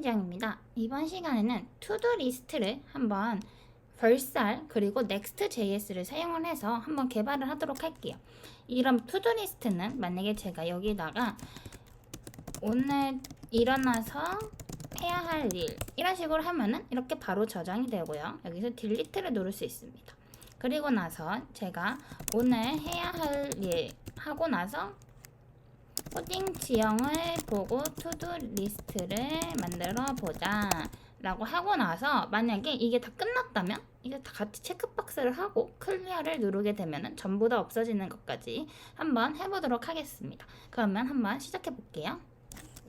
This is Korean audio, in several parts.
장입니다. 이번 시간에는 투두 리스트를 한번 벌살 그리고 next.js를 사용을 해서 한번 개발을 하도록 할게요. 이런 투두 리스트는 만약에 제가 여기다가 오늘 일어나서 해야 할 일 이런 식으로 하면은 이렇게 바로 저장이 되고요. 여기서 딜리트를 누를 수 있습니다. 그리고 나서 제가 오늘 해야 할 일 하고 나서 코딩 지형을 보고 투두 리스트를 만들어 보자 라고 하고 나서 만약에 이게 다 끝났다면 이게 다 같이 체크박스를 하고 클리어를 누르게 되면 전부 다 없어지는 것까지 한번 해보도록 하겠습니다. 그러면 한번 시작해 볼게요.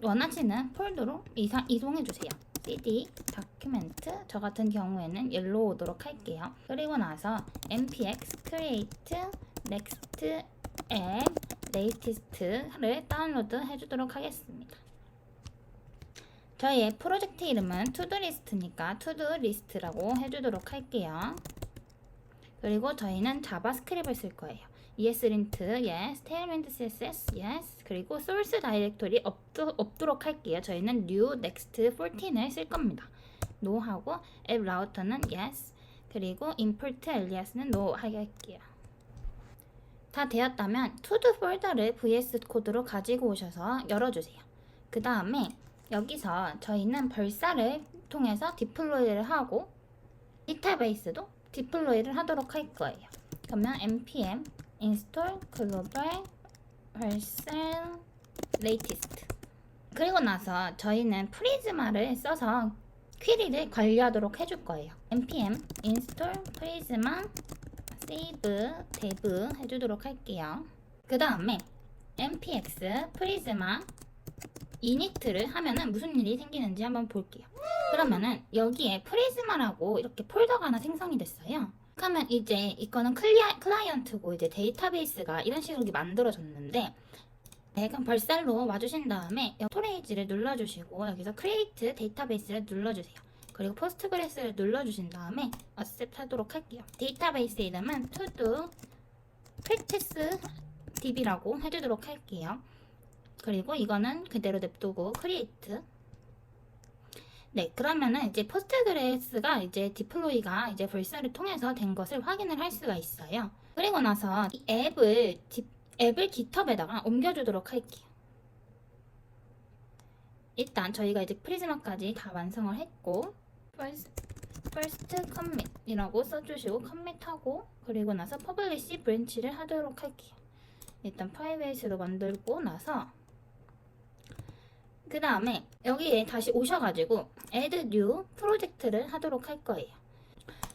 원하시는 폴더로 이동해 주세요. cd 다큐멘트 저 같은 경우에는 옐로우 오도록 할게요. 그리고 나서 npx create next app latest를 다운로드 해주도록 하겠습니다. 저희의 프로젝트 이름은 투두리스트니까 투두리스트라고 해주도록 할게요. 그리고 저희는 자바스크립트를 쓸 거예요. ESLint, yes, tailwind CSS, yes, 그리고 source 다이렉토리 없도록 할게요. 저희는 new next 14을 쓸 겁니다. no 하고 app router는 yes, 그리고 import alias는 no 하게 할게요. 다 되었다면 투두 폴더를 VS 코드로 가지고 오셔서 열어주세요. 그 다음에 여기서 저희는 벌사를 통해서 디플로이를 하고 데이터베이스도 디플로이를 하도록 할 거예요. 그러면 npm install global 벌살 latest 그리고 나서 저희는 프리즈마를 써서 퀴리를 관리하도록 해줄 거예요. npm install 프리즈마 save dev 해주도록 할게요. 그 다음에 npx prisma init를 하면은 무슨 일이 생기는지 한번 볼게요. 그러면은 여기에 프리즈마라고 이렇게 폴더가 하나 생성이 됐어요. 그러면 이제 이거는 클라이언트고 이제 데이터베이스가 이런 식으로 만들어졌는데 그럼 벌살로 와주신 다음에 스토레이지를 눌러주시고 여기서 create 데이터베이스를 눌러주세요. 그리고 포스트그레스를 눌러주신 다음에 accept 하도록 할게요. 데이터베이스 이름은 to practice db라고 해주도록 할게요. 그리고 이거는 그대로 냅두고 create. 네, 그러면은 이제 포스트그레스가 이제 디플로이가 이제 벌살을 통해서 된 것을 확인을 할 수가 있어요. 그리고 나서 이 앱을 GitHub에다가 옮겨주도록 할게요. 일단 저희가 이제 프리즈마까지 다 완성을 했고 first commit 이라고 써주시고 commit하고 그리고 나서 publish branch를 하도록 할게요. 일단 파이베이스로 만들고 나서 그 다음에 여기에 다시 오셔가지고 add new 프로젝트를 하도록 할 거예요.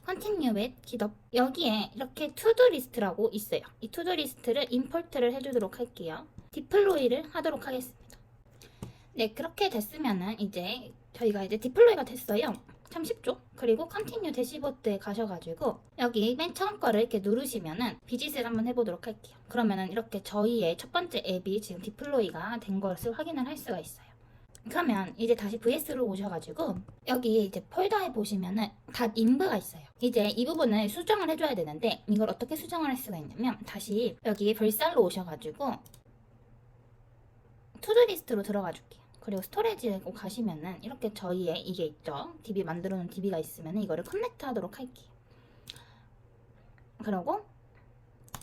continue with GitHub 여기에 이렇게 to-do list라고 있어요. 이 to-do list를 import를 해주도록 할게요. deploy를 하도록 하겠습니다. 네, 그렇게 됐으면은 이제 저희가 이제 디플로이가 됐어요. 참 쉽죠? 그리고 컨티뉴 대시보드에 가셔가지고 여기 맨 처음 거를 이렇게 누르시면은 비짓을 한번 해보도록 할게요. 그러면은 이렇게 저희의 첫 번째 앱이 지금 디플로이가 된 것을 확인을 할 수가 있어요. 그러면 이제 다시 VS로 오셔가지고 여기 이제 폴더에 보시면은 .inv가 있어요. 이제 이 부분을 수정을 해줘야 되는데 이걸 어떻게 수정을 할 수가 있냐면 다시 여기 벌살로 오셔가지고 투두리스트로 들어가 줄게요. 그리고 스토리지에 가시면은 이렇게 저희의 이게 있죠. DB 만들어 놓은 DB가 있으면은 이거를 커넥트 하도록 할게요. 그리고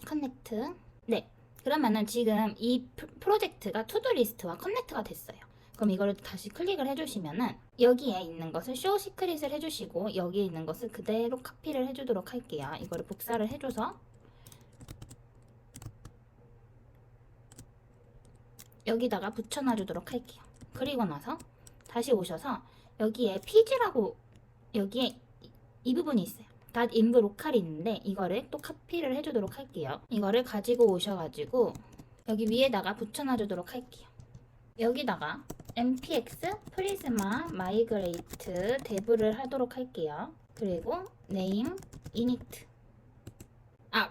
커넥트. 네. 그러면은 지금 이 프로젝트가 투두리스트와 커넥트가 됐어요. 그럼 이거를 다시 클릭을 해주시면은 여기에 있는 것을 쇼 시크릿을 해주시고 여기에 있는 것을 그대로 카피를 해주도록 할게요. 이거를 복사를 해줘서 여기다가 붙여놔주도록 할게요. 그리고 나서 다시 오셔서 여기에 pg라고 여기에 이 부분이 있어요. .inv 로컬이 있는데 이거를 또 카피를 해주도록 할게요. 이거를 가지고 오셔가지고 여기 위에다가 붙여놔주도록 할게요. 여기다가 npx prisma migrate dev를 하도록 할게요. 그리고 name init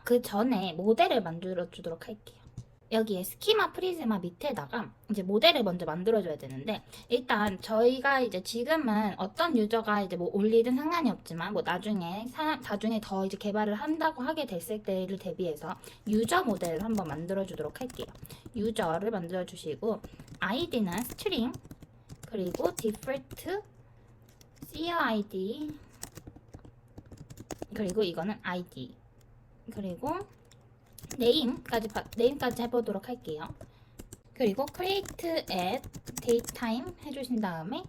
그 전에 모델을 만들어주도록 할게요. 여기에 스키마 프리즈마 밑에다가 이제 모델을 먼저 만들어줘야 되는데 일단 저희가 이제 지금은 어떤 유저가 이제 뭐 올리든 상관이 없지만 뭐 나중에 더 이제 개발을 한다고 하게 됐을 때를 대비해서 유저 모델을 한번 만들어주도록 할게요. 유저를 만들어주시고 아이디는 스트링 그리고 default CID, 그리고 이거는 ID, 그리고 네임까지 해보도록 할게요. 그리고 create at datetime 해주신 다음에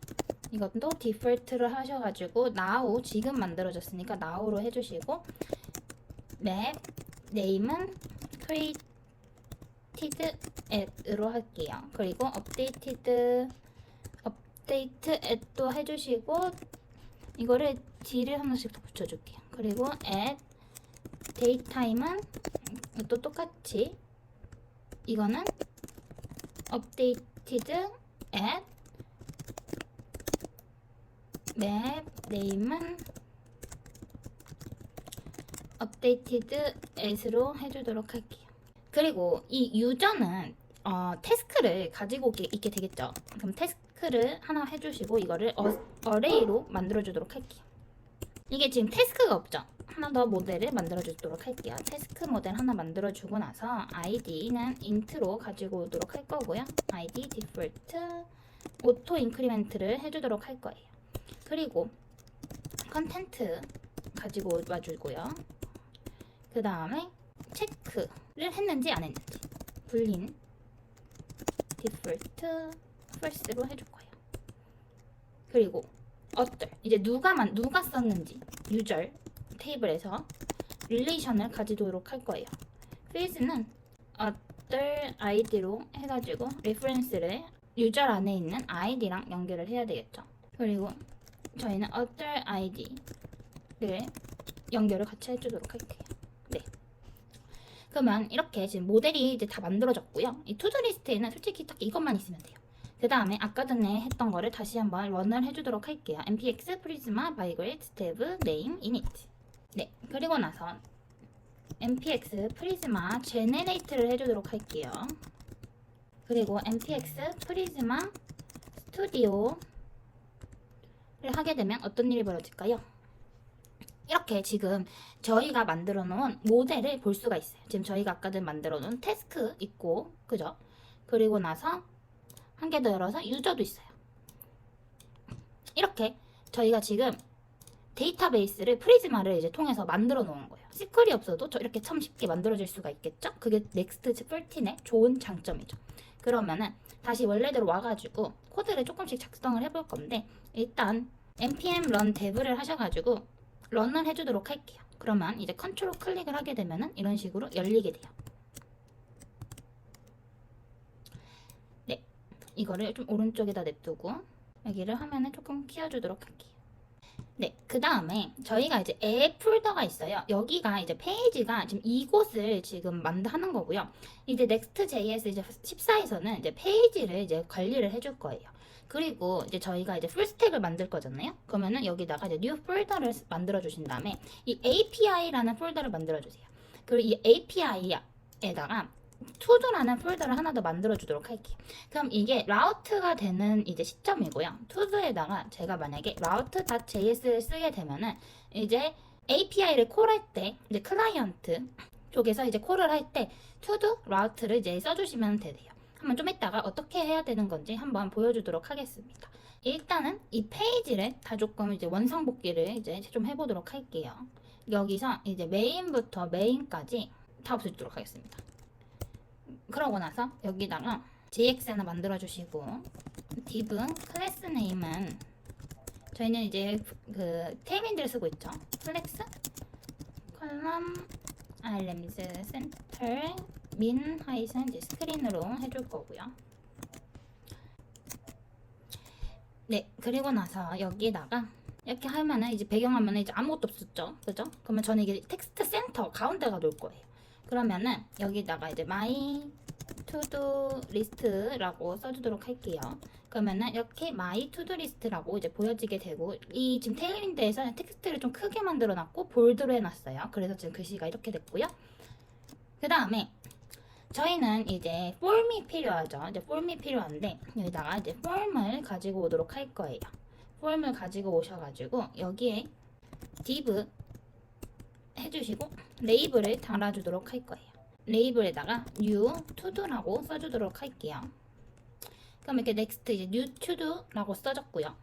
이것도 디폴트를 하셔가지고 now 지금 만들어졌으니까 now로 해주시고 map name은 created at로 할게요. 그리고 update at도 해주시고 이거를 d를 하나씩 더 붙여줄게요. 그리고 at datetime은 또 똑같이 이거는 updated at map name은 updated as로 해주도록 할게요. 그리고 이 유저는 태스크를 가지고 있게 되겠죠. 그럼 태스크를 하나 해주시고 이거를 어레이로 만들어주도록 할게요. 이게 지금 태스크가 없죠. 하나 더 모델을 만들어주도록 할게요. 태스크 모델 하나 만들어주고 나서 id는 int로 가지고 오도록 할 거고요. id default 오토 인크리멘트를 해주도록 할 거예요. 그리고 컨텐트 가지고 와주고요. 그 다음에 체크를 했는지 안 했는지 불린 default false로 해줄 거예요. 그리고 이제 누가 썼는지 유저 테이블에서 릴레이션을 가지도록 할 거예요. fields는 other id로 해가지고 reference를 유저 안에 있는 id랑 연결을 해야 되겠죠. 그리고 저희는 other id를 연결을 같이 해주도록 할게요. 네. 그러면 이렇게 지금 모델이 이제 다 만들어졌고요. 이 투두리스트에는 솔직히 딱 이것만 있으면 돼요. 그 다음에 아까 전에 했던 거를 다시 한번 런을 해주도록 할게요. npx prisma migrate tab name init. 네, 그리고 나서 npx prisma generate를 해주도록 할게요. 그리고 npx prisma studio를 하게 되면 어떤 일이 벌어질까요? 이렇게 지금 저희가 만들어 놓은 모델을 볼 수가 있어요. 지금 저희가 아까 전 만들어 놓은 태스크 있고, 그죠? 그리고 나서 한 개 더 열어서 유저도 있어요. 이렇게 저희가 지금 데이터베이스를 프리즈마를 이제 통해서 만들어 놓은 거예요. SQL이 없어도 이렇게 참 쉽게 만들어질 수가 있겠죠? 그게 넥스트 13의 좋은 장점이죠. 그러면은 다시 원래대로 와가지고 코드를 조금씩 작성을 해볼 건데 일단 npm run dev를 하셔가지고 런을 해주도록 할게요. 그러면 이제 컨트롤 클릭을 하게 되면은 이런 식으로 열리게 돼요. 네, 이거를 좀 오른쪽에다 냅두고 여기를 화면을 조금 키워주도록 할게요. 네, 그 다음에 저희가 이제 앱 폴더가 있어요. 여기가 이제 페이지가 지금 이곳을 지금 하는 거고요. 이제 Next.js 이제 14에서는 이제 페이지를 이제 관리를 해줄 거예요. 그리고 이제 저희가 이제 풀스택을 만들 거잖아요. 그러면은 여기다가 이제 new 폴더를 만들어 주신 다음에 이 API라는 폴더를 만들어 주세요. 그리고 이 API에다가 to도라는 폴더를 하나 더 만들어 주도록 할게요. 그럼 이게 라우트가 되는 이제 시점이고요. to도에다가 제가 만약에 route.js를 쓰게 되면은 이제 API를 콜할 때 이제 클라이언트 쪽에서 이제 콜을 할 때 to route를 이제 써주시면 돼요. 한번 좀 이따가 어떻게 해야 되는 건지 한번 보여주도록 하겠습니다. 일단은 이 페이지를 다 조금 이제 원상복귀를 이제 좀 해보도록 할게요. 여기서 이제 메인부터 메인까지 다 없애주도록 하겠습니다. 그러고 나서 여기다가 JX 하나 만들어주시고 div 클래스 네임은 저희는 이제 그 테이민들을 쓰고 있죠. 플렉스 컬럼 items center min 하이슨 스크린으로 해줄 거고요. 네, 그리고 나서 여기다가 이렇게 하면은 이제 배경화면에 이제 아무것도 없었죠, 그죠? 그러면 저는 이게 텍스트 센터 가운데가 놓을 거예요. 그러면은 여기다가 이제 my to-do list라고 써주도록 할게요. 그러면은 이렇게 my to-do list라고 이제 보여지게 되고 이 지금 테일윈드에서는 텍스트를 좀 크게 만들어놨고 볼드로 해놨어요. 그래서 지금 글씨가 이렇게 됐고요. 그 다음에 저희는 이제 폼이 필요하죠. 이제 폼이 필요한데 여기다가 이제 폼을 가지고 오도록 할 거예요. 폼을 가지고 오셔가지고 여기에 div 해주시고 레이블을 달아주도록 할 거예요. 레이블에다가 new to도라고 써주도록 할게요. 그럼 이렇게 next 이제 new to do라고 써졌고요.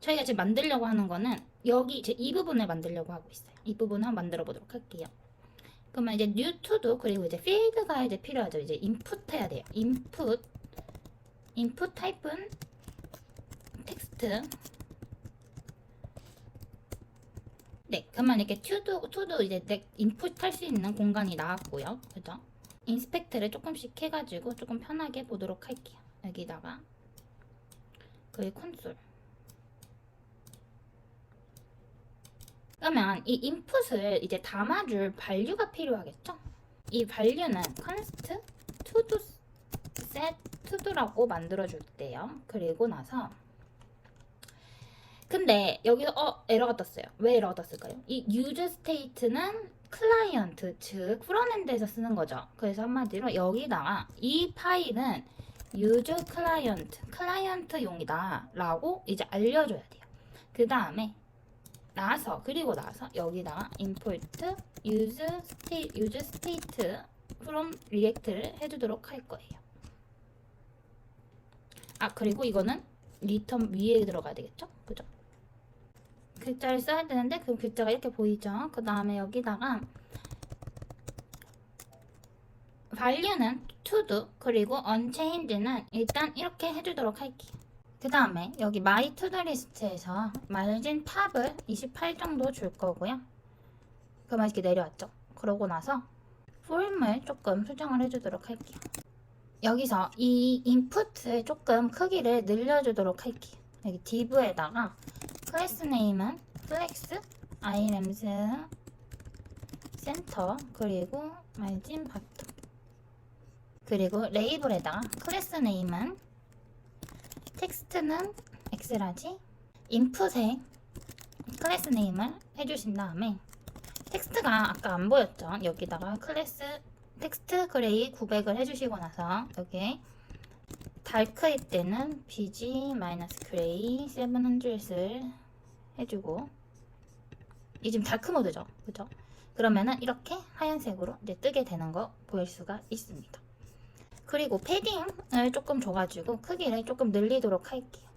저희가 지금 만들려고 하는 거는 여기 이제 이 부분을 만들려고 하고 있어요. 이 부분 한번 만들어 보도록 할게요. 그러면 이제 new to do 그리고 이제 field가 이제 필요하죠. 이제 input 해야 돼요. input 타입은 텍스트. 네, 그러면 이렇게 to do 이제 인풋 할 수 있는 공간이 나왔고요. 그죠? 인스펙트를 조금씩 해가지고 조금 편하게 보도록 할게요. 여기다가 그리고 콘솔. 그러면 이 인풋을 이제 담아줄 value가 필요하겠죠? 이 value는 const to do set to do라고 만들어줄 때요. 그리고 나서 근데 여기서 에러가 떴어요. 왜 에러가 떴을까요? 이 use state는 클라이언트, 즉 프론엔드에서 쓰는 거죠. 그래서 한마디로 여기다가 이 파일은 use 클라이언트용이다 라고 이제 알려줘야 돼요. 그 다음에 그리고 나서 여기다가 import use state from react를 해주도록 할 거예요. 그리고 이거는 return 위에 들어가야 되겠죠? 그죠? 글자를 써야 되는데 그 글자가 이렇게 보이죠? 그 다음에 여기다가 value는 to do 그리고 unchained는 일단 이렇게 해주도록 할게요. 그 다음에 여기 my to do list에서 margin 탑을 28 정도 줄 거고요. 그러면 이렇게 내려왔죠? 그러고 나서 form을 조금 수정을 해주도록 할게요. 여기서 이 인풋을 조금 크기를 늘려주도록 할게요. 여기 div에다가 클래스 네임은 flex, items, center, 그리고 margin bottom. 그리고 레이블에다가 클래스 네임은 텍스트는 엑스라지, 인풋에 클래스 네임을 해주신 다음에 텍스트가 아까 안 보였죠? 여기다가 클래스 텍스트 그레이 900을 해주시고 나서 여기에 다크일 때는 bg-그레이 700을 해주고 이 지금 다크 모드죠, 그죠? 그러면은 이렇게 하얀색으로 이제 뜨게 되는 거 보일 수가 있습니다. 그리고 패딩을 조금 줘가지고 크기를 조금 늘리도록 할게요.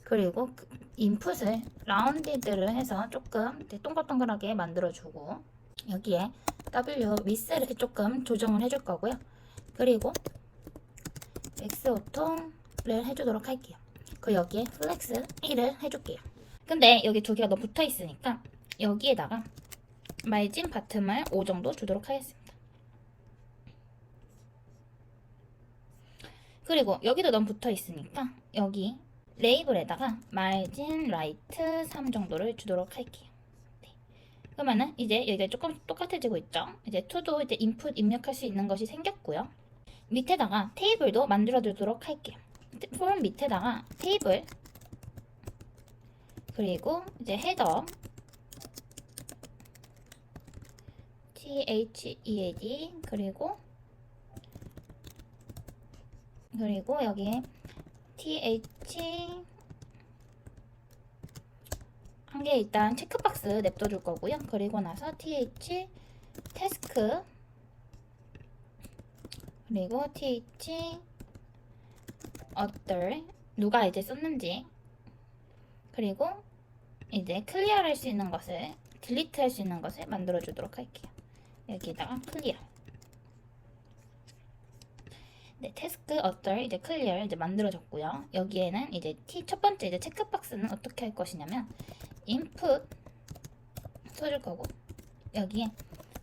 그리고 인풋을 라운디드를 해서 조금 동글동글하게 만들어주고 여기에 W 위스를 조금 조정을 해줄 거고요. 그리고 X 오토를 해주도록 할게요. 그 여기에 플렉스 1을 해줄게요. 근데 여기 두 개가 너무 붙어 있으니까 여기에다가 말진 바텀을 5 정도 주도록 하겠습니다. 그리고 여기도 너무 붙어 있으니까 여기 레이블에다가 margin right 3 정도를 주도록 할게요. 네. 그러면은 이제 여기가 조금 똑같아지고 있죠. 이제 to도 이제 input 입력할 수 있는 것이 생겼고요. 밑에다가 테이블도 만들어 두도록 할게요. 폼 밑에다가 테이블 그리고 이제 헤더 thead 그리고 여기에 th 한 개 일단 체크박스 냅둬줄 거고요. 그리고 나서 th task 그리고 th author 누가 이제 썼는지 그리고 이제 클리어 할 수 있는 것을 딜리트 할 수 있는 것을 만들어 주도록 할게요. 여기다가 클리어. 네, 태스크 author 이제 클리어 이제 만들어졌고요. 여기에는 이제 첫 번째 이제 체크박스는 어떻게 할 것이냐면 input 써줄 거고 여기에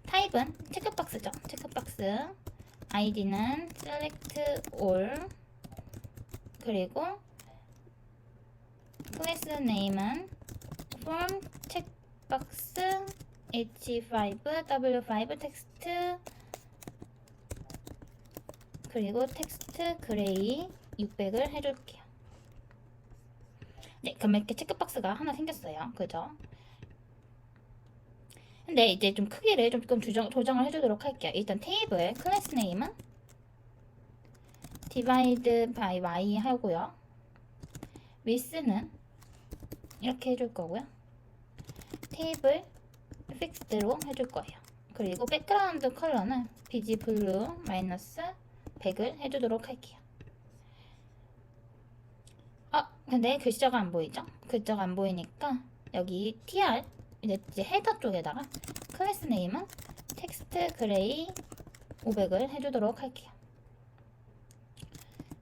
타입은 체크박스죠. 체크박스 id는 select all 그리고 클래스 네임은 form checkbox h5 w5 텍스트 그리고 텍스트 그레이 600을 해줄게요. 네, 그럼 이렇게 체크박스가 하나 생겼어요. 그죠? 근데 이제 좀 크기를 조금 조정을 해주도록 할게요. 일단 테이블 클래스 네임은 divide by y 하고요. width는 이렇게 해줄 거고요. 테이블 픽스드로 해줄 거예요. 그리고 백그라운드 컬러는 bg 블루 마이너스 100을 해주도록 할게요. 근데 글자가 안 보이죠? 글자가 안 보이니까 여기 tr 이제 헤더 쪽에다가 클래스 네임은 텍스트 그레이 500을 해주도록 할게요.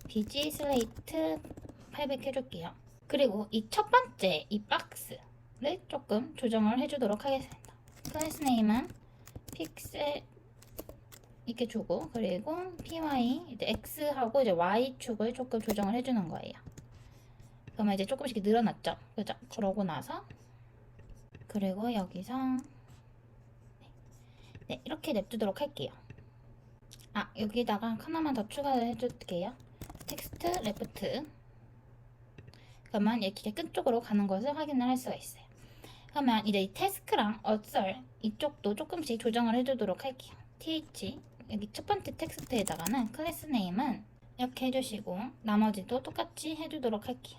BG 슬레이트 800 해줄게요. 그리고 이 첫 번째 이 박스를 조금 조정을 해주도록 하겠습니다. 클래스 네임은 픽셀 이렇게 주고, 그리고 py 이제 x하고 이제 y축을 조금 조정을 해주는 거예요. 그러면 이제 조금씩 늘어났죠, 그죠? 그러고 나서 그리고 여기서 네, 이렇게 냅두도록 할게요. 여기다가 하나만 더 추가를 해줄게요. 텍스트 레프트. 그러면 이렇게 끝쪽으로 가는 것을 확인을 할 수가 있어요. 그러면 이제 이 태스크랑 어썰 이쪽도 조금씩 조정을 해주도록 할게요. th 여기 첫 번째 텍스트에다가는 클래스 네임은 이렇게 해주시고 나머지도 똑같이 해주도록 할게요.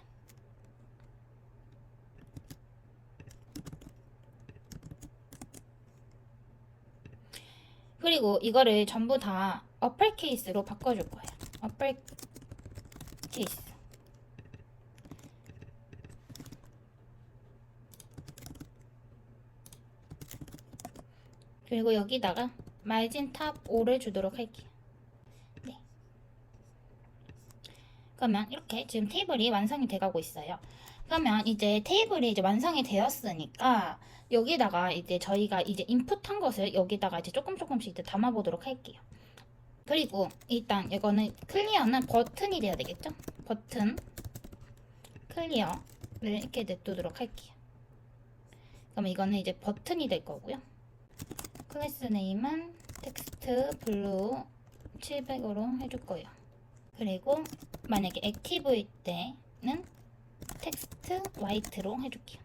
그리고 이거를 전부 다 어플케이스로 바꿔줄 거예요. 어플케이스. 그리고 여기다가 마진 탑 5를 주도록 할게요. 네. 그러면 이렇게 지금 테이블이 완성이 돼가고 있어요. 그러면 이제 테이블이 이제 완성이 되었으니까 여기다가 이제 저희가 이제 인풋한 것을 여기다가 이제 조금씩 이제 담아보도록 할게요. 그리고 일단 이거는 클리어는 버튼이 돼야 되겠죠? 버튼 클리어를 이렇게 냅두도록 할게요. 그럼 이거는 이제 버튼이 될 거고요. 클래스 네임은 텍스트 블루 700으로 해줄 거예요. 그리고 만약에 액티브일 때는 텍스트 화이트로 해줄게요.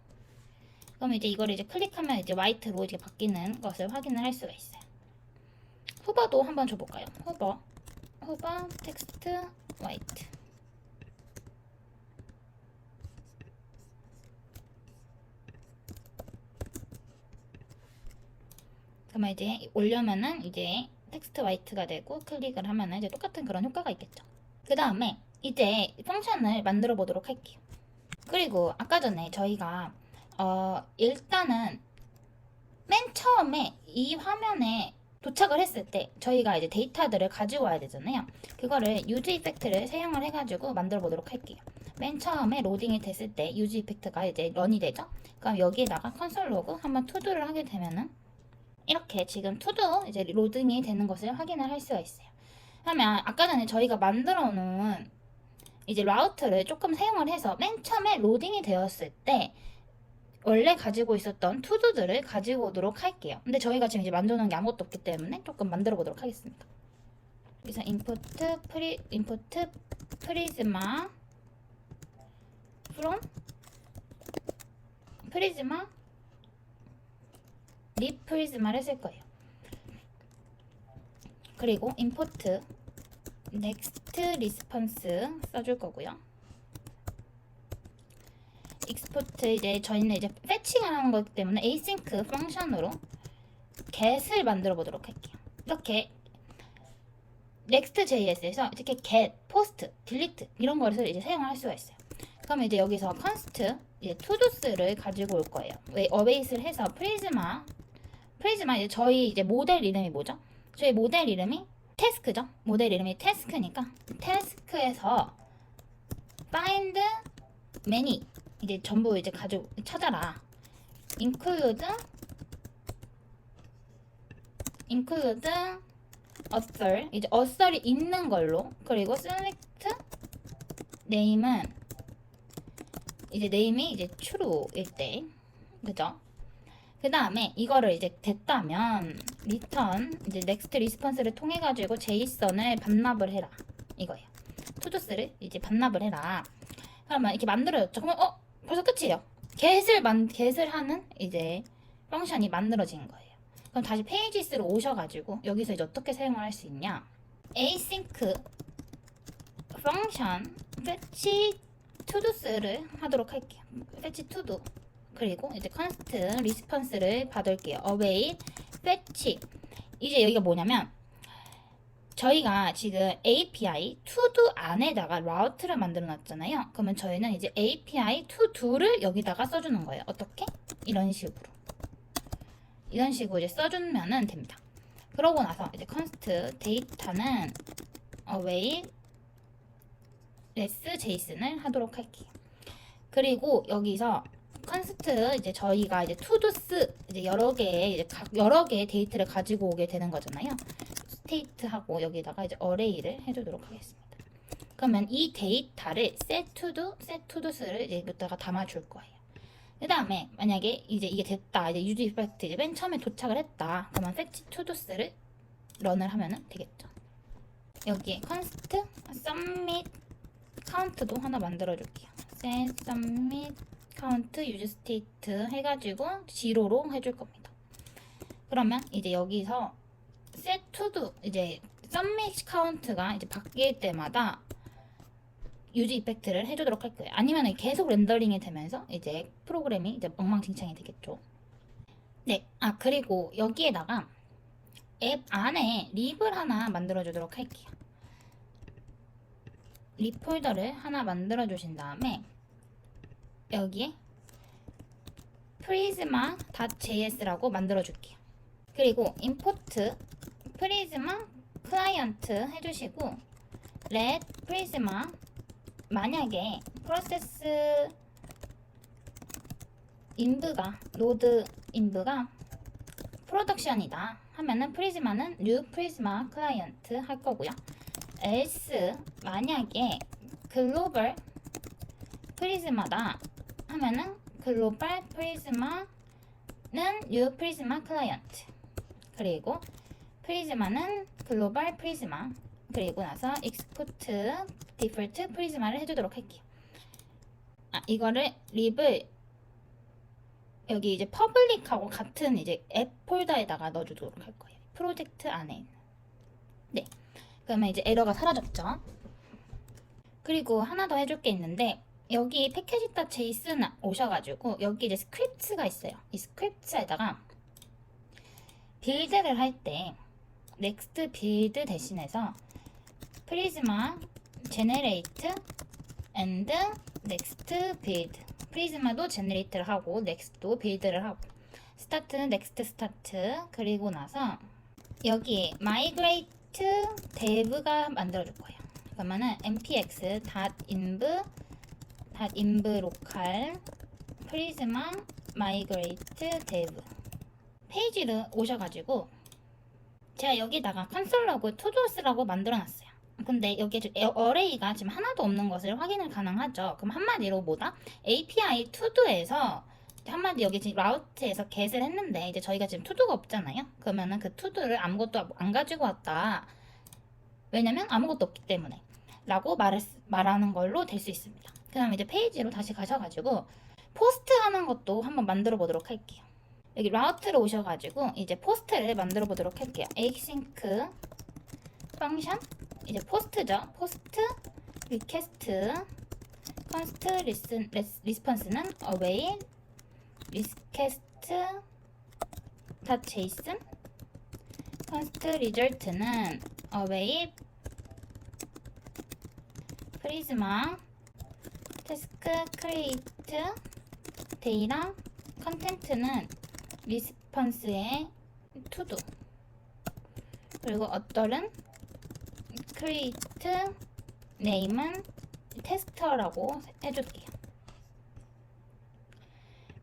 그럼 이제 이거를 이제 클릭하면 이제 화이트로 이제 바뀌는 것을 확인을 할 수가 있어요. 후버도 한번 줘볼까요? 후버 텍스트 화이트. 그러면 이제 올려면은 이제 텍스트 화이트가 되고 클릭을 하면은 이제 똑같은 그런 효과가 있겠죠. 그 다음에 이제 펑션을 만들어 보도록 할게요. 그리고 아까 전에 저희가 일단은 맨 처음에 이 화면에 도착을 했을 때 저희가 이제 데이터들을 가지고 와야 되잖아요. 그거를 유즈 이펙트를 사용을 해가지고 만들어 보도록 할게요. 맨 처음에 로딩이 됐을 때 유즈 이펙트가 이제 런이 되죠. 그럼 여기에다가 컨솔 로그 한번 투두를 하게 되면은 이렇게 지금 투두 이제 로딩이 되는 것을 확인을 할 수가 있어요. 그러면 아까 전에 저희가 만들어 놓은 이제 라우트를 조금 사용을 해서 맨 처음에 로딩이 되었을 때 원래 가지고 있었던 투두들을 가지고 오도록 할게요. 근데 저희가 지금 이제 만들어 놓은 게 아무것도 없기 때문에 조금 만들어 보도록 하겠습니다. 그래서 인풋 프리즈마 from 프리즈마 리프리즈마를 쓸 거예요. 그리고 임포트 넥스트 리스폰스 써줄 거고요. 익스포트 이제 저희는 이제 패칭을 하는 거기 때문에 async 펑션으로 get을 만들어 보도록 할게요. 이렇게 next.js에서 이렇게 get, post, delete 이런 것을 이제 사용할 수가 있어요. 그럼 이제 여기서 const 이제 todos를 가지고 올 거예요. await을 해서 프리즈마 이제 저희 이제 모델 이름이 뭐죠? 저희 모델 이름이 태스크죠. 모델 이름이 태스크니까 태스크에서 find many 이제 전부 이제 가지고 찾아라. include author 이제 author이 있는 걸로. 그리고 select name은 이제 name이 이제 true일 때, 그죠? 그 다음에 이거를 이제 됐다면 return 이제 next response를 통해 가지고 JSON을 반납을 해라 이거예요. to도스를 이제 반납을 해라. 그러면 이렇게 만들어졌죠. 그러면 벌써 끝이에요. get을 하는 이제 펑션이 만들어진 거예요. 그럼 다시 페이지스로 오셔가지고 여기서 이제 어떻게 사용을 할 수 있냐? async 펑션 fetch to도스를 하도록 할게요. fetch todo 그리고 이제 const response를 받을게요. await fetch 이제 여기가 뭐냐면 저희가 지금 API to-do 안에다가 라우트를 만들어 놨잖아요. 그러면 저희는 이제 API to-do를 여기다가 써주는 거예요. 어떻게? 이런 식으로. 이런 식으로 이제 써주면은 됩니다. 그러고 나서 이제 const 데이터는 await less JSON을 하도록 할게요. 그리고 여기서 const 이제 저희가 이제 todos 이제 여러 개의 데이터를 가지고 오게 되는 거잖아요. state하고 여기다가 이제 array를 해주도록 하겠습니다. 그러면 이 데이터를 set todos를 이제 여기다가 담아줄 거예요. 그 다음에 만약에 이제 이게 됐다, 이제 유즈 이펙트 이제 맨 처음에 도착을 했다, 그러면 fetch todos를 런을 하면은 되겠죠. 여기에 const submit count도 하나 만들어 줄게요. set submit count use state 해가지고 0로 해줄 겁니다. 그러면 이제 여기서 set to do 이제 submit count가 이제 바뀔 때마다 유즈 이펙트를 해주도록 할 거예요. 아니면 계속 렌더링이 되면서 이제 프로그램이 이제 엉망진창이 되겠죠. 네, 그리고 여기에다가 앱 안에 립을 하나 만들어 주도록 할게요. 립 폴더를 하나 만들어 주신 다음에 여기에 prisma.js라고 만들어 줄게요. 그리고 import prisma client 해주시고 let prisma 만약에 프로세스 인브가 로드 인브가 프로덕션이다 하면은 프리즈마는 new prisma client 할 거고요. else 만약에 글로벌 프리즈마다 하면은 글로벌 프리즈마는 new prisma client, 그리고 프리즈마는 글로벌 프리즈마, 그리고 나서 export 디폴트 프리즈마를 해주도록 할게요. 이거를 립을 여기 이제 퍼블릭하고 같은 이제 앱 폴더에다가 넣어주도록 할 거예요. 프로젝트 안에 있는. 네. 그러면 이제 에러가 사라졌죠. 그리고 하나 더 해줄 게 있는데 여기 패키지.json 오셔가지고 여기 이제 스크립트가 있어요. 이 스크립트에다가 빌드를 할 때 next 빌드 대신해서 prisma generate and next build, 프리즈마도 제너레이트를 하고 넥스트도 빌드를 하고 스타트는 넥스트 스타트, 그리고 나서 여기에 migrate dev가 만들어줄 거예요. 그러면은 npx.inv local prisma migrate dev 페이지를 오셔가지고 제가 여기다가 컨솔 로그 todo스라고 만들어놨어요. 근데 여기에 어레이가 지금 하나도 없는 것을 확인을 가능하죠. 그럼 한마디로 뭐다? API to도에서 한마디 여기 지금 라우트에서 get을 했는데 이제 저희가 지금 to도가 없잖아요. 그러면은 그 to도를 아무것도 안 가지고 왔다. 왜냐면 아무것도 없기 때문에 라고 말하는 걸로 될 수 있습니다. 그 다음에 이제 페이지로 다시 가셔가지고 포스트 하는 것도 한번 만들어 보도록 할게요. 여기 라우트를 오셔가지고 이제 포스트를 만들어 보도록 할게요. async 펑션 이제 포스트죠. 포스트 리퀘스트 const response는 await request.json const result는 await prisma task create data content는 response의 to-do, 그리고 어떨은 create name은 테스터라고 해줄게요.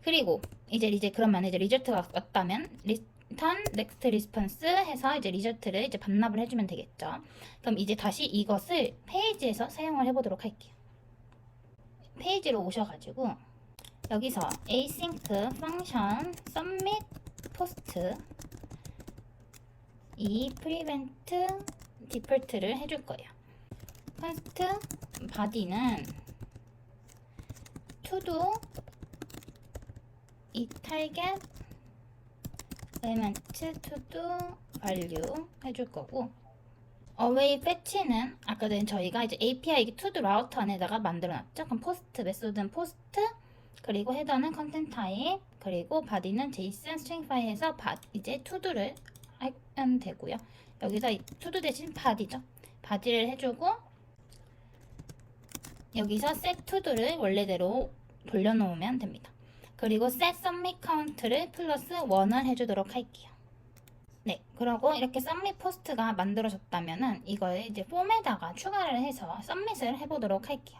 그리고 이제 그러면 이제 리저트가 왔다면 return next response 해서 이제 리저트를 이제 반납을 해주면 되겠죠. 그럼 이제 다시 이것을 페이지에서 사용을 해보도록 할게요. 페이지로 오셔가지고 여기서 async function submit post 이 prevent default를 해줄 거예요. const body는 to do 이 target element to do value 해줄 거고, await fetch는 아까 전에 저희가 이제 API to do 라우터 안에다가 만들어놨죠. 그럼 post 메소드는 post, 그리고 헤더는 content type, 그리고 body는 JSON string 파일에서 이제 to do를 하면 되고요. 여기서 투두 대신 바디죠. 바디를 해주고 여기서 set to도를 원래대로 돌려놓으면 됩니다. 그리고 set submit count를 플러스 1을 해주도록 할게요. 네, 그러고 이렇게 submit post가 만들어졌다면은 이걸 이제 폼에다가 추가를 해서 submit을 해보도록 할게요.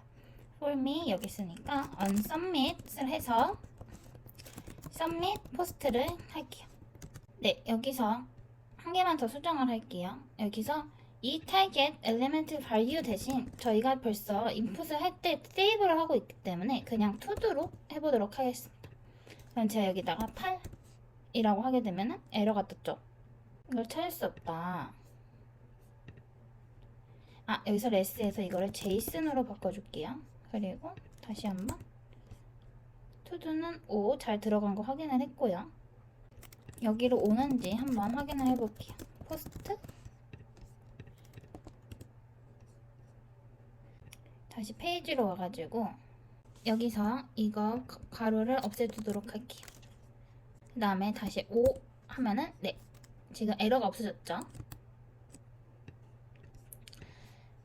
form이 여기 있으니까 unsubmit을 해서 submit post를 할게요. 네, 여기서 한 개만 더 수정을 할게요. 여기서 이 target element value 대신 저희가 벌써 인풋을 할 때 세이브를 하고 있기 때문에 그냥 to도로 해보도록 하겠습니다. 그럼 제가 여기다가 8이라고 하게 되면 에러가 떴죠. 이걸 찾을 수 없다. 여기서 less에서 이거를 JSON으로 바꿔줄게요. 그리고 다시 한번 to도는 5 잘 들어간 거 확인을 했고요. 여기로 오는지 한번 확인을 해볼게요. post 다시 페이지로 와가지고 여기서 이거 가로를 없애두도록 할게요. 그 다음에 다시 5 하면은 네, 지금 에러가 없어졌죠.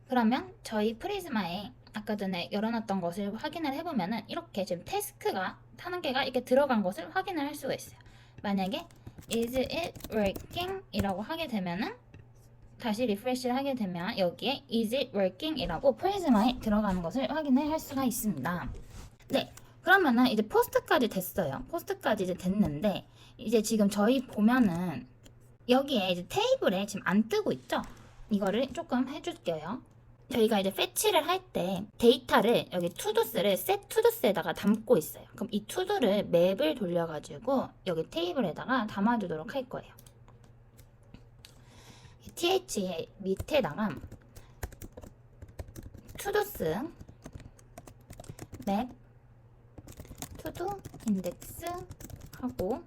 그러면 저희 프리즈마에 아까 전에 열어놨던 것을 확인을 해보면은 이렇게 지금 태스크가 하는 개가 이렇게 들어간 것을 확인을 할 수가 있어요. 만약에 is it working? 이라고 하게 되면은 다시 리프레시를 하게 되면 여기에 is it working? 이라고 프리즈마에 들어가는 것을 확인을 할 수가 있습니다. 네, 그러면은 이제 포스트까지 됐어요. 포스트까지 이제 됐는데 이제 지금 저희 보면은 여기에 이제 테이블에 지금 안 뜨고 있죠? 이거를 조금 해줄게요. 저희가 이제 fetch를 할 때 데이터를 여기 to도스를 set to도스에다가 담고 있어요. 그럼 이 to도를 맵을 돌려가지고 여기 테이블에다가 담아주도록 할 거예요. th 밑에다가 to도스 맵 to-do 인덱스 하고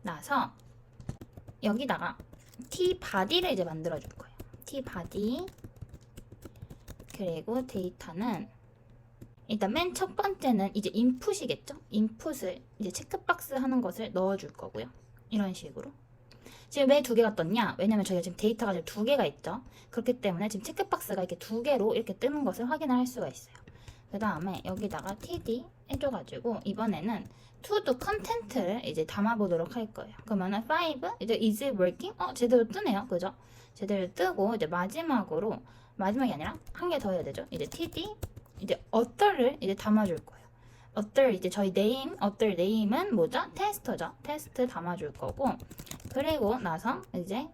나서 여기다가 tbody를 이제 만들어 줄 거예요. tbody 그리고 데이터는 일단 맨 첫 번째는 이제 인풋이겠죠. 인풋을 이제 체크박스 하는 것을 넣어 줄 거고요. 이런 식으로. 지금 왜 두 개가 떴냐? 왜냐면 저희가 지금 데이터가 지금 두 개가 있죠. 그렇기 때문에 지금 체크박스가 이렇게 두 개로 이렇게 뜨는 것을 확인을 할 수가 있어요. 그 다음에 여기다가 td 해줘가지고 이번에는 to-do content를 이제 담아보도록 할 거예요. 그러면은 5 이제 is working? 제대로 뜨네요. 그죠? 제대로 뜨고 이제 마지막이 아니라 한 개 더 해야 되죠. 이제 td 이제 author를 이제 담아줄 거예요. author 이제 저희 author name은 뭐죠? 테스터죠. 테스트 담아줄 거고 그리고 나서 이제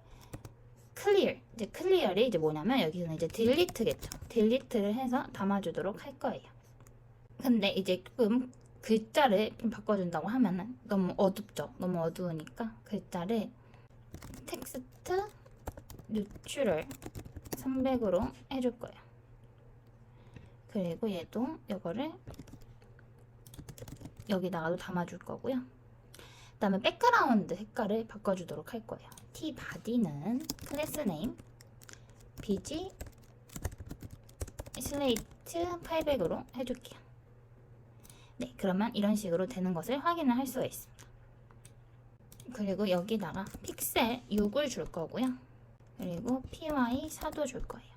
이제 clear이 이제 뭐냐면 여기서는 이제 delete겠죠. delete를 해서 담아주도록 할 거예요. 근데 이제 조금 글자를 좀 바꿔준다고 하면은 너무 어둡죠. 너무 어두우니까 글자를 텍스트 뉴트럴 300으로 해줄 거예요. 그리고 얘도 이거를 여기다가도 담아줄 거고요. 그 다음에 백그라운드 색깔을 바꿔주도록 할 거예요. tbody는 클래스 네임 bg 슬레이트 800으로 해줄게요. 네, 그러면 이런 식으로 되는 것을 확인을 할 수가 있습니다. 그리고 여기다가 픽셀 6을 줄 거고요. 그리고 py 4도 줄 거예요.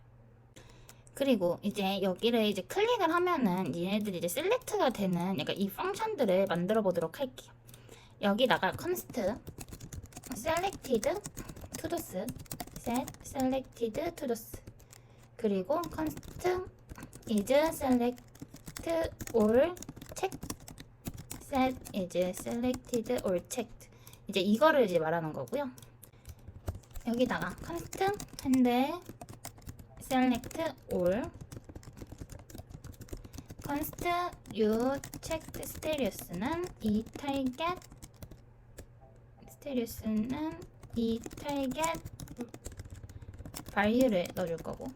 그리고 이제 여기를 이제 클릭을 하면은 얘네들이 이제 셀렉트가 되는 약간 이 펑션들을 만들어 보도록 할게요. 여기다가 const selected todos set selected todos 그리고 const is select all checked set is selected all checked 이제 이거를 이제 말하는 거고요. 여기다가 const and select all const you checked status는 이 target status는 이 target value를 넣어줄 거고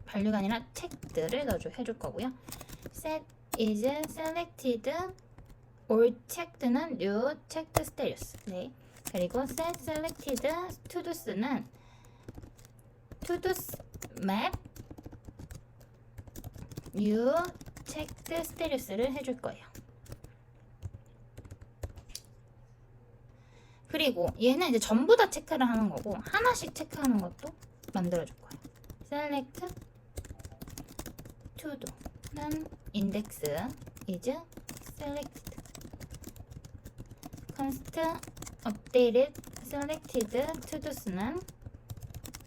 value가 아니라 checked를 해줄 거고요. set is selected all checked는 new checked status 네. 그리고 set selected todos는 todos map new checked status를 해줄 거예요. 그리고 얘는 이제 전부 다 체크를 하는 거고 하나씩 체크하는 것도 만들어줄 거예요. select to do는 index is selected. const updated selected to dos는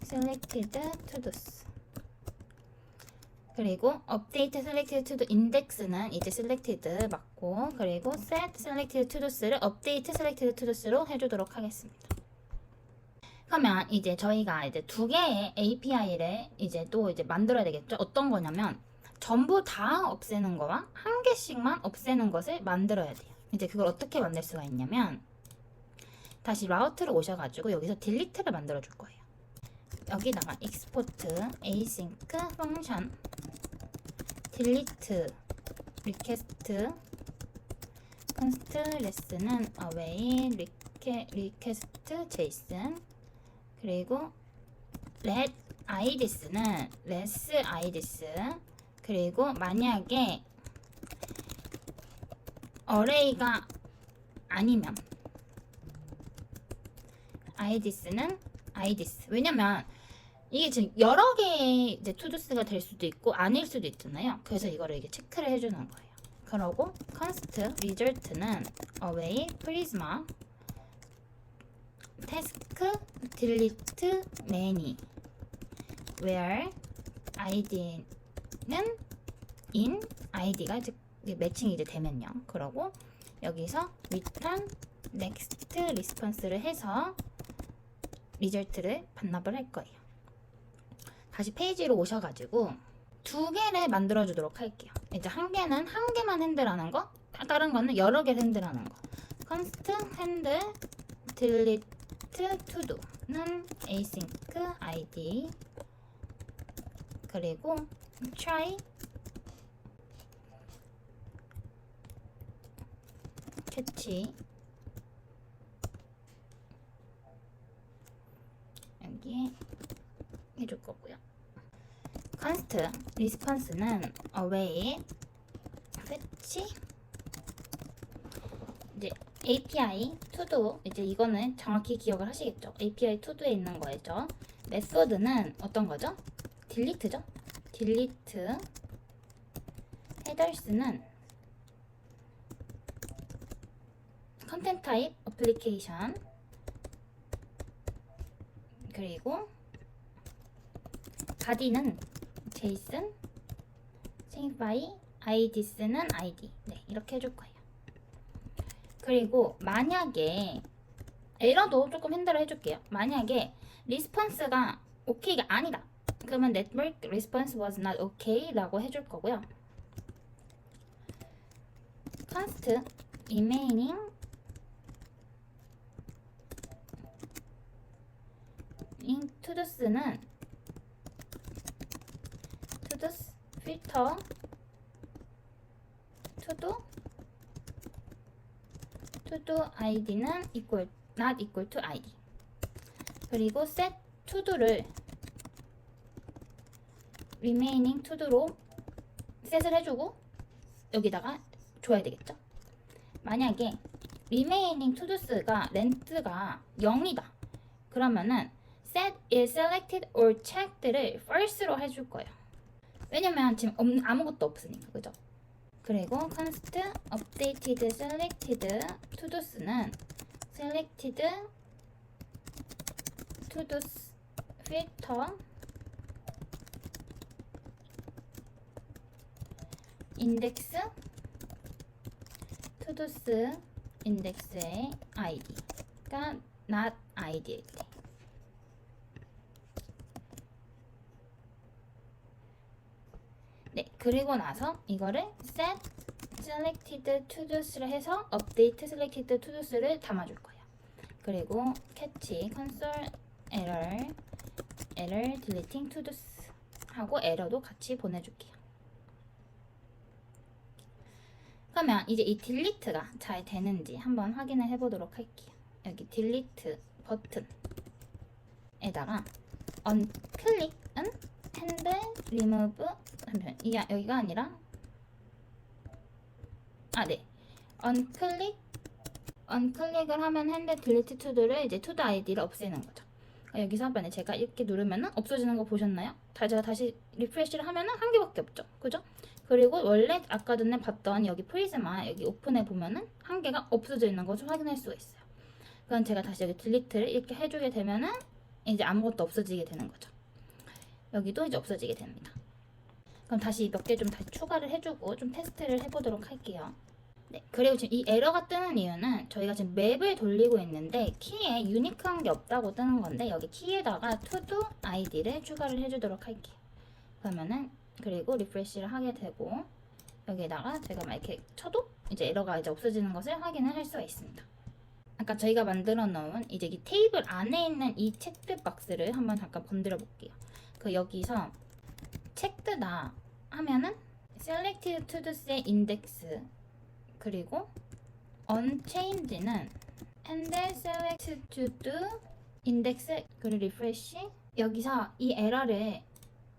selected to dos. 그리고 update selected to do index는 이제 selected 맞고, 그리고 set selected to dos를 update selected to dos로 해주도록 하겠습니다. 그러면 이제 저희가 이제 두 개의 API를 이제 또 이제 만들어야 되겠죠. 어떤 거냐면 전부 다 없애는 거와 한 개씩만 없애는 것을 만들어야 돼요. 이제 그걸 어떻게 만들 수가 있냐면 다시 라우트로 오셔가지고 여기서 delete를 만들어 줄 거예요. 여기다가 export async function delete request const less는 away request json, 그리고 let ids는 less ids, 그리고 만약에 array가 아니면 ids는 ids. 왜냐면 이게 지금 여러 개의 이제 투두스가 될 수도 있고 아닐 수도 있잖아요. 그래서 이거를 이게 체크를 해주는 거예요. 그러고 const result는 away prisma task delete many where id는 in id가 이제 매칭이 이제 되면요. 그러고 여기서 return next response를 해서 리절트를 반납을 할 거예요. 다시 페이지로 오셔가지고 두 개를 만들어 주도록 할게요. 이제 한 개는 한 개만 핸들하는 거, 다른 거는 여러 개를 핸들하는 거. const handle delete to do는 async id, 그리고 try catch 여기에 해줄 거고요. const response는 away fetch 이제 API to do, 이제 이거는 정확히 기억을 하시겠죠. API to do에 있는 거죠. method는 어떤 거죠? delete죠. delete headers는 content type application, 그리고 body는 json, signify, ids는 id. 네, 이렇게 해줄 거예요. 그리고 만약에 에러도 조금 핸들을 해줄게요. 만약에 리스폰스가 OK가 아니다, 그러면 network response was not okay 라고 해줄 거고요. const remaining in todos는 todos filter todo id는 equal not equal to id, 그리고 set to도를 remaining to도로 셋을 해주고 여기다가 줘야 되겠죠. 만약에 remaining todos가 length가 0이다 그러면은 set is selected or checked를 false로 해줄 거예요. 왜냐면 지금 아무것도 없으니까, 그죠? 그리고 const updated selected todos는 selected todos filter index todos index의 id가 not id일 때. 네, 그리고 나서 이거를 set selected todos를 해서 update selected todos를 담아줄 거예요. 그리고 catch console error deleting todos 하고 에러도 같이 보내줄게요. 그러면 이제 이 delete가 잘 되는지 한번 확인을 해보도록 할게요. 여기 delete 버튼에다가 unclick은 handle remove, 이게 여기가 아니라 네, unclick 언클릭을 하면 핸들 딜리트 투두를 이제 투두 아이디를 없애는 거죠. 여기서 한번 제가 이렇게 누르면은 없어지는 거 보셨나요? 제가 다시 리프레시를 하면은 한 개밖에 없죠. 그죠? 그리고 원래 아까 전에 봤던 여기 프리즈마 여기 오픈해 보면은 한 개가 없어져 있는 것을 확인할 수가 있어요. 그럼 제가 다시 여기 딜리트를 이렇게 해주게 되면은 이제 아무것도 없어지게 되는 거죠. 여기도 이제 없어지게 됩니다. 그럼 다시 몇 개 좀 다시 추가를 해주고 좀 테스트를 해보도록 할게요. 네, 그리고 지금 이 에러가 뜨는 이유는 저희가 지금 맵을 돌리고 있는데 키에 유니크한 게 없다고 뜨는 건데 여기 키에다가 투두 아이디를 추가를 해주도록 할게요. 그러면은 그리고 리프레시를 하게 되고 여기에다가 제가 막 이렇게 쳐도 이제 에러가 이제 없어지는 것을 확인을 할 수가 있습니다. 아까 저희가 만들어 놓은 이제 이 테이블 안에 있는 이 체크 박스를 한번 잠깐 건드려 볼게요. 그 여기서 체크다 하면은 selected to the index 그리고 unchanged는 handle select to the index 그리고 리프레시 여기서 이 에러를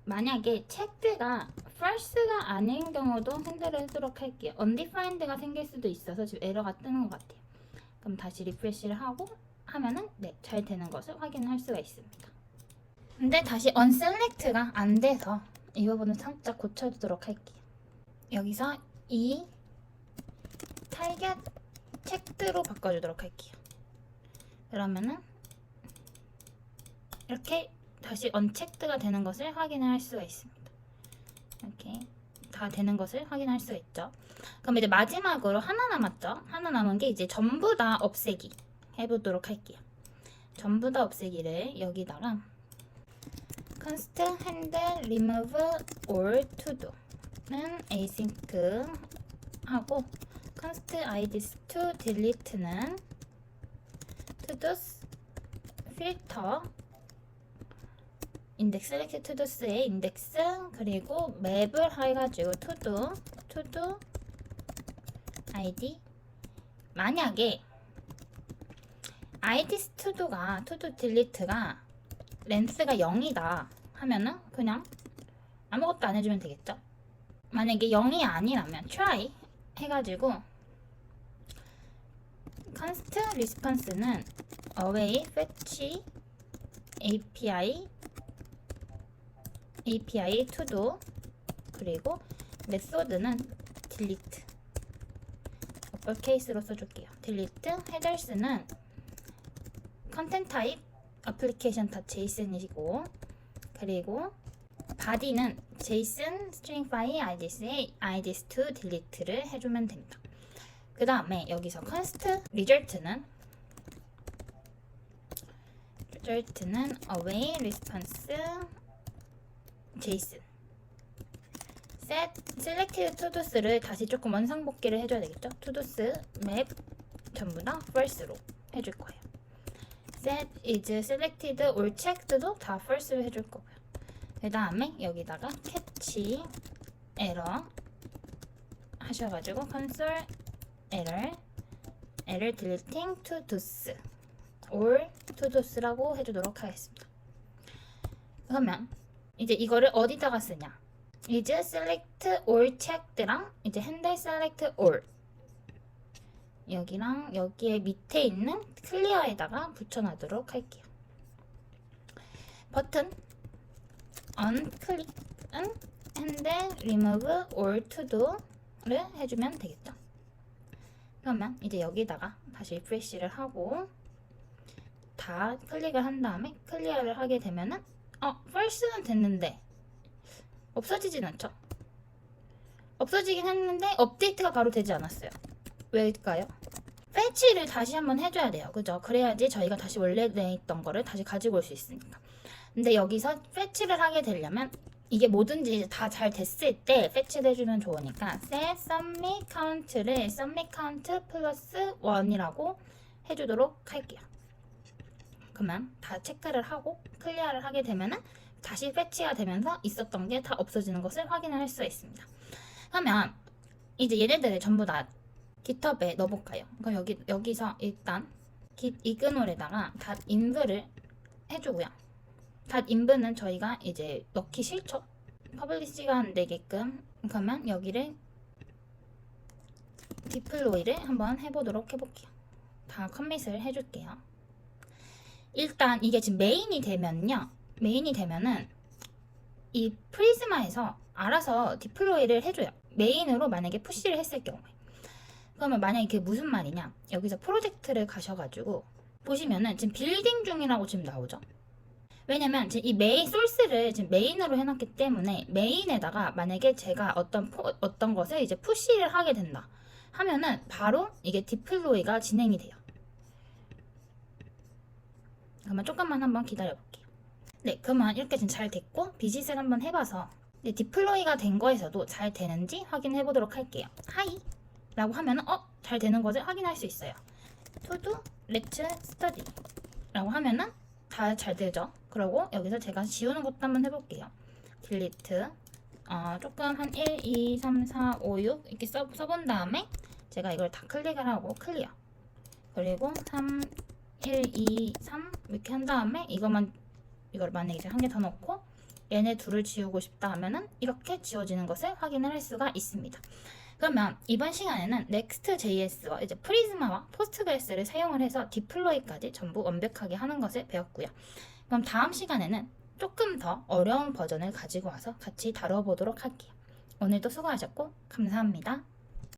만약에 체크가 false가 아닌 경우도 핸들을 하도록 할게요. undefined가 생길 수도 있어서 지금 에러가 뜨는 것 같아요. 그럼 다시 리프레시를 하고 하면은 네, 잘 되는 것을 확인할 수가 있습니다. 근데 다시 unselect가 안 돼서 이 부분은 살짝 고쳐주도록 할게요. 여기서 이 타겟 체크로 바꿔주도록 할게요. 그러면은 이렇게 다시 언체크가 되는 것을 확인을 할 수가 있습니다. 이렇게 다 되는 것을 확인할 수 있죠. 그럼 이제 마지막으로 하나 남았죠. 하나 남은 게 이제 전부 다 없애기 해보도록 할게요. 전부 다 없애기를 여기다가 const handle remove all to do는 async 하고 const ids to delete는 to dos filter 인덱스 select to dos의 인덱스 그리고 맵을 해가지고 to do id 만약에 ids to do가 to do delete가 렌스가 0이다 하면은 그냥 아무것도 안 해주면 되겠죠. 만약에 0이 아니라면 try 해가지고 const response는 away fetch API to do 그리고 메소드는 delete 어플케이스로 써줄게요. delete headers는 content type application.json이시고 그리고 body는 json string file ids to delete를 해주면 됩니다. 그 다음에 여기서 const result는 away response json set selected to dos를 다시 조금 원상복귀를 해줘야 되겠죠. to dos map 전부 다 false로 해줄 거예요. set is selected or checked도 다 false로 해줄 거고요. 그 다음에 여기다가 catch error 하셔가지고 console error deleting to dos or to dos라고 해주도록 하겠습니다. 그러면 이제 이거를 어디다가 쓰냐? is select all checked랑 이제 handle select all 여기랑 여기에 밑에 있는 클리어에다가 붙여놔도록 할게요. 버튼 unclick은 handle remove all to do를 해주면 되겠죠. 그러면 이제 여기다가 다시 리프레시를 하고 다 클릭을 한 다음에 클리어를 하게 되면은 false는 됐는데 없어지진 않죠. 없어지긴 했는데 업데이트가 바로 되지 않았어요. 왜일까요? 패치를 다시 한번 해줘야 돼요. 그죠? 그래야지 저희가 다시 원래 내 있던 거를 다시 가지고 올 수 있으니까. 근데 여기서 패치를 하게 되려면 이게 뭐든지 다 잘 됐을 때 패치를 해주면 좋으니까 set submit count를 submit count 플러스 1이라고 해주도록 할게요. 그러면 다 체크를 하고 클리어를 하게 되면은 다시 패치가 되면서 있었던 게 다 없어지는 것을 확인을 할 수가 있습니다. 그러면 이제 얘네들을 전부 다 GitHub에 넣어볼까요? 그럼 여기서 일단 git ignore .inv를 해주고요. .inv는 저희가 이제 넣기 싫죠? 퍼블리시가 안 되게끔. 그러면 여기를 deploy를 한번 해보도록 해볼게요. 다 커밋을 해줄게요. 일단 이게 지금 메인이 되면은 이 프리즈마에서 알아서 디플로이를 해줘요. 메인으로 만약에 푸시를 했을 경우에. 그러면 만약에 그게 무슨 말이냐, 여기서 프로젝트를 가셔가지고 보시면은 지금 빌딩 중이라고 지금 나오죠. 왜냐면 지금 이 메인 소스를 지금 메인으로 해놨기 때문에 메인에다가 만약에 제가 어떤 것을 이제 푸시를 하게 된다 하면은 바로 이게 디플로이가 진행이 돼요. 그러면 조금만 한번 기다려 볼게요. 네, 그러면 이렇게 지금 잘 됐고 비짓을 한번 해봐서 디플로이가 된 거에서도 잘 되는지 확인해 보도록 할게요. 하이 라고 하면은 잘 되는 것을 확인할 수 있어요. to-do, let's study 라고 하면은 다 잘 되죠. 그리고 여기서 제가 지우는 것도 한번 해볼게요. delete 조금 한 1, 2, 3, 4, 5, 6 이렇게 써본 다음에 제가 이걸 다 클릭을 하고 클리어. 그리고 3, 1, 2, 3 이렇게 한 다음에 이걸 만약에 이제 한 개 더 넣고 얘네 둘을 지우고 싶다 하면은 이렇게 지워지는 것을 확인을 할 수가 있습니다. 그러면 이번 시간에는 Next.js와 이제 프리즈마와 포스트그레스를 사용을 해서 디플로이까지 전부 완벽하게 하는 것을 배웠고요. 그럼 다음 시간에는 조금 더 어려운 버전을 가지고 와서 같이 다뤄보도록 할게요. 오늘도 수고하셨고 감사합니다.